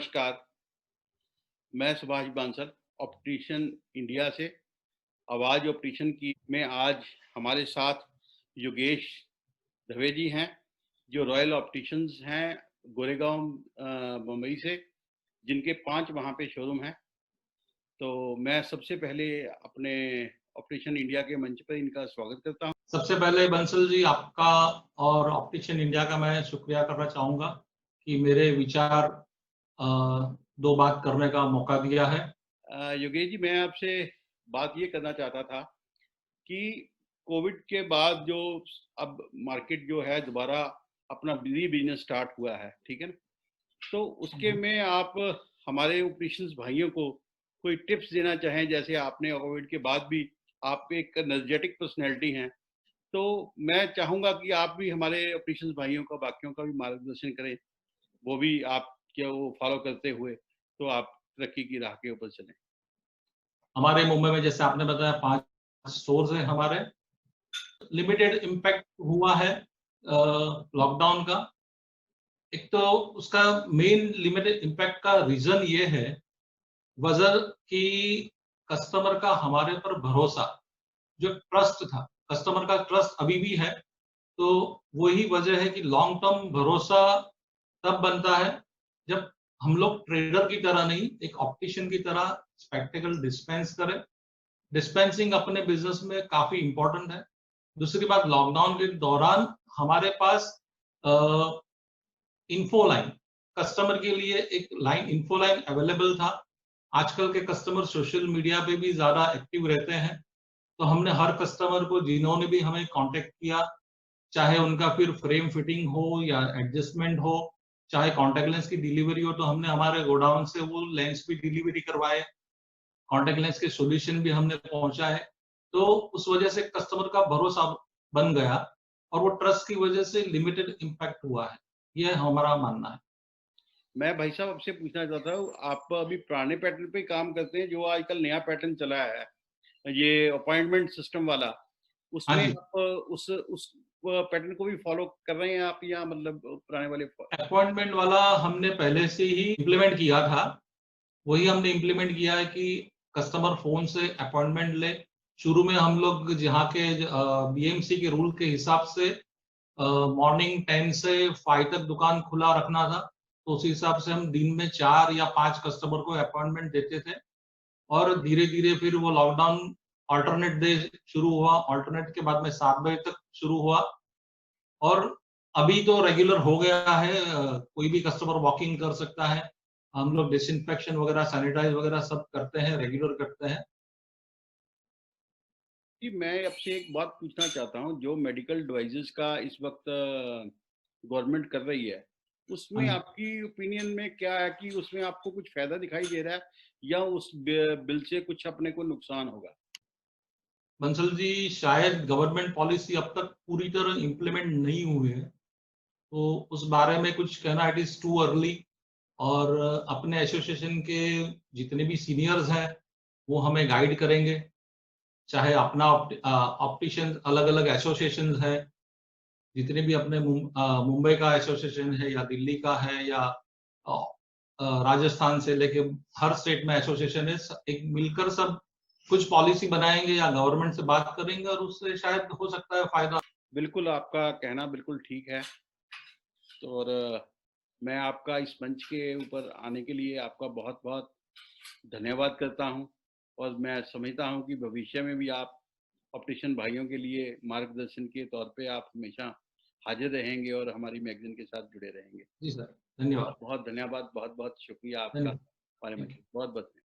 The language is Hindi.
नमस्कार, मैं सुभाष बांसल, ऑप्टिशियन इंडिया से। आवाज़ ऑप्टिशियन की में आज हमारे साथ योगेश दवे जी हैं, जो रॉयल ऑप्टिशियंस हैं गोरेगांव मुंबई से, जिनके 5 वहाँ पे शोरूम हैं। तो मैं सबसे पहले अपने ऑप्टिशियन इंडिया के मंच पर इनका स्वागत करता हूँ। सबसे पहले बंसल जी आपका और ऑप्टिशियन इंडिया का मैं शुक्रिया करना चाहूँगा कि मेरे विचार दो बात करने का मौका दिया है। योगेश जी, मैं आपसे बात ये करना चाहता था कि कोविड के बाद जो अब मार्केट जो है दोबारा अपना बिजनेस स्टार्ट हुआ है, ठीक है ना? तो उसके में आप हमारे ऑपरेशंस भाइयों को कोई टिप्स देना चाहें, जैसे आपने कोविड के बाद भी आप एक एनर्जेटिक पर्सनैलिटी हैं, तो मैं चाहूँगा कि आप भी हमारे ऑपरेशंस भाइयों का बाकियों का भी मार्गदर्शन करें, वो भी आप क्या वो फॉलो करते हुए तो आप तरक्की की राह के ऊपर चलें। हमारे मुंबई में जैसे आपने बताया 5 स्टोर्स हैं हमारे। लिमिटेड इम्पैक्ट हुआ है लॉकडाउन का। एक तो उसका मेन लिमिटेड इम्पैक्ट का रीज़न ये है वजह कि कस्टमर का हमारे ऊपर भरोसा, जो ट्रस्ट था, कस्टमर का ट्रस्ट अभी भी है। तो वही वजह है कि लॉन्ग टर्म भरोसा तब बनता है जब हम लोग ट्रेडर की तरह नहीं, एक ऑप्टिशियन की तरह स्पेक्टिकल डिस्पेंस करें। डिस्पेंसिंग अपने बिजनेस में काफी इंपॉर्टेंट है। दूसरी बात, लॉकडाउन के दौरान हमारे पास इन्फो लाइन, कस्टमर के लिए एक लाइन, इन्फो लाइन अवेलेबल था। आजकल के कस्टमर सोशल मीडिया पे भी ज्यादा एक्टिव रहते हैं, तो हमने हर कस्टमर को जिन्होंने भी हमें कांटेक्ट किया, चाहे उनका फिर फ्रेम फिटिंग हो या एडजस्टमेंट हो, चाहे कॉन्टैक्ट लेंस की डिलीवरी हो, तो हमने हमारे गोडाउन से वो लेंस भी डिलीवरी करवाए, कॉन्टैक्ट लेंस के सॉल्यूशन भी हमने पहुंचाए। तो उस वजह से कस्टमर का भरोसा बन गया और वो ट्रस्ट की वजह से लिमिटेड इम्पैक्ट हुआ है। ये हमारा मानना है। मैं भाई साहब आपसे पूछना चाहता हूँ, आप अभी पुराने पैटर्न पे काम करते हैं, जो आजकल नया पैटर्न चला है, ये अपॉइंटमेंट सिस्टम वाला, हाँ उसमें जी। आप उस पैटर्न को भी फॉलो कर रहे हैं आप, या मतलब पुराने वाले अपॉइंटमेंट वाला हमने पहले से ही इम्प्लीमेंट किया था। वही हमने इम्प्लीमेंट किया है कि कस्टमर फ़ोन से अपॉइंटमेंट ले। शुरू में हम लोग जहाँ के बीएमसी के रूल के हिसाब से मॉर्निंग 10 से 5 तक दुकान खुला रखना था। तो उस हिसाब से हम दिन में 4 या 5 कस्टमर को अपॉइंटमेंट देते थे और धीरे-धीरे फिर वो लॉकडाउन अल्टरनेट डे शुरू हुआ। अल्टरनेट के बाद में 7 बजे तक शुरू हुआ और अभी तो रेगुलर हो गया है। कोई भी कस्टमर वॉक इन कर सकता है। हम लोग डिसइंफेक्शन वगैरह, सैनिटाइज वगैरह सब करते हैं, रेगुलर करते हैं। कि मैं आपसे एक बात पूछना चाहता हूँ, जो मेडिकल डिवाइसेस का इस वक्त गवर्नमेंट कर रही है, हाँ उसमें जी। आपकी ओपिनियन में क्या है कि उसमें आपको कुछ फायदा दिखाई दे रहा है, या उस बिल से कुछ अपने को नुकसान होगा? बंसल जी, शायद गवर्नमेंट पॉलिसी अब तक पूरी तरह इम्प्लीमेंट नहीं हुई है, तो उस बारे में कुछ कहना इट इज़ टू अर्ली। और अपने एसोसिएशन के जितने भी सीनियर्स हैं, वो हमें गाइड करेंगे। चाहे अपना ऑप्टिशियन अलग-अलग एसोसिएशंस हैं, जितने भी अपने मुंबई का एसोसिएशन है या दिल्ली का है या अ राजस्थान से लेके हर स्टेट में एसोसिएशन है। स एक मिलकर सब कुछ पॉलिसी बनाएँगे या गवर्नमेंट से बात करेंगे और उससे शायद हो सकता है फ़ायदा। बिल्कुल, आपका कहना बिल्कुल ठीक है। तो और मैं आपका इस मंच के ऊपर आने के लिए आपका बहुत-बहुत धन्यवाद करता हूँ, और मैं समझता हूँ कि भविष्य में भी आप ऑप्टिशियन भाइयों के लिए मार्गदर्शन के तौर पे आप हमेशा हाज़िर रहेंगे और हमारी मैगज़ीन के साथ जुड़े रहेंगे। जी सर, धन्यवाद। बहुत-बहुत धन्यवाद, बहुत-बहुत शुक्रिया आपका धन्यवाद। हमारे मंच थैंक यू। पे। बहुत-बहुत